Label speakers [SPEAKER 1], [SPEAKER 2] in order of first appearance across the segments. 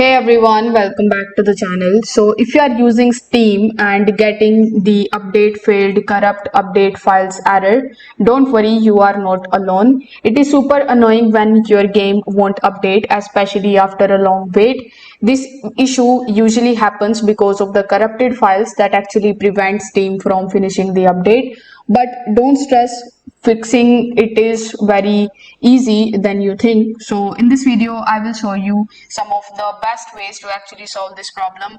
[SPEAKER 1] Hey everyone, welcome back to the channel. So if you are using Steam and getting the update failed corrupt update files error, don't worry, you are not alone. It is super annoying when your game won't update, especially after a long wait. This issue usually happens because of the corrupted files that actually prevent Steam from finishing the update. But don't stress, fixing it is very easy than you think. So in this video I will show you some of the best ways to actually solve this problem.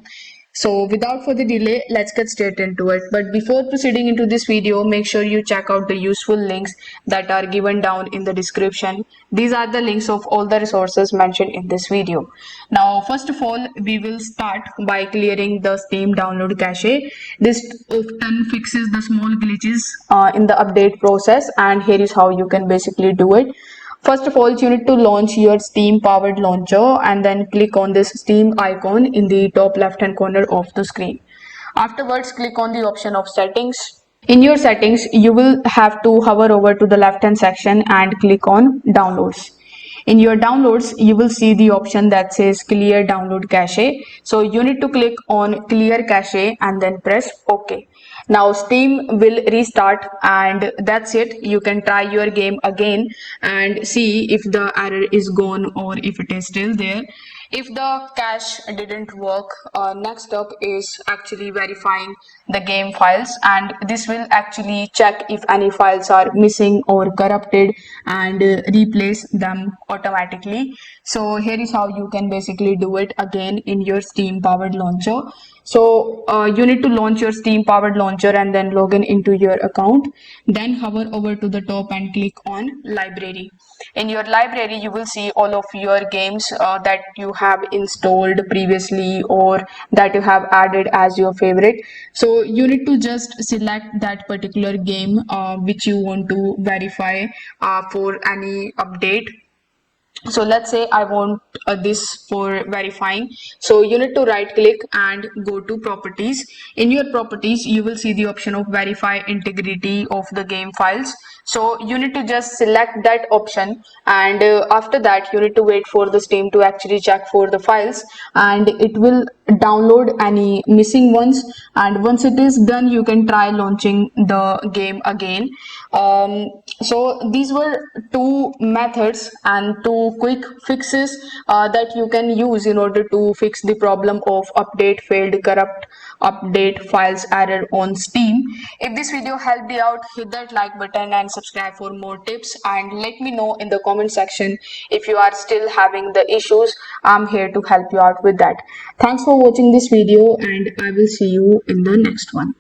[SPEAKER 1] So without further delay, let's get straight into it. But before proceeding into this video, make sure you check out the useful links that are given down in the description. These are the links of all the resources mentioned in this video. Now first of all, we will start by clearing the Steam download cache. This often fixes the small glitches in the update process, and here is how you can basically do it. First of all, you need to launch your Steam powered launcher and then click on this Steam icon in the top left hand corner of the screen. Afterwards, click on the option of settings. In your settings, you will have to hover over to the left hand section and click on downloads. In your downloads, you will see the option that says clear download cache. So you need to click on clear cache and then press OK. Now Steam will restart and that's it. You can try your game again and see if the error is gone or if it is still there. If the cache didn't work, next up is actually verifying the game files, and this will actually check if any files are missing or corrupted and replace them automatically. So here is how you can basically do it again in your Steam powered launcher. So you need to launch your Steam powered launcher and then log in into your account. Then hover over to the top and click on library. In your library, you will see all of your games that you have installed previously or that you have added as your favorite. So you need to just select that particular game which you want to verify for any update. So let's say I want this for verifying. So you need to right click and go to properties. In your properties, you will see the option of verify integrity of the game files. So you need to just select that option, and after that you need to wait for the Steam to actually check for the files, and it will download any missing ones, and once it is done you can try launching the game again. So these were two methods and two quick fixes that you can use in order to fix the problem of update failed corrupt update files error on Steam. If this video helped you out, hit that like button and subscribe for more tips, and let me know in the comment section if you are still having the issues. I'm here to help you out with that. Thanks for watching this video and I will see you in the next one.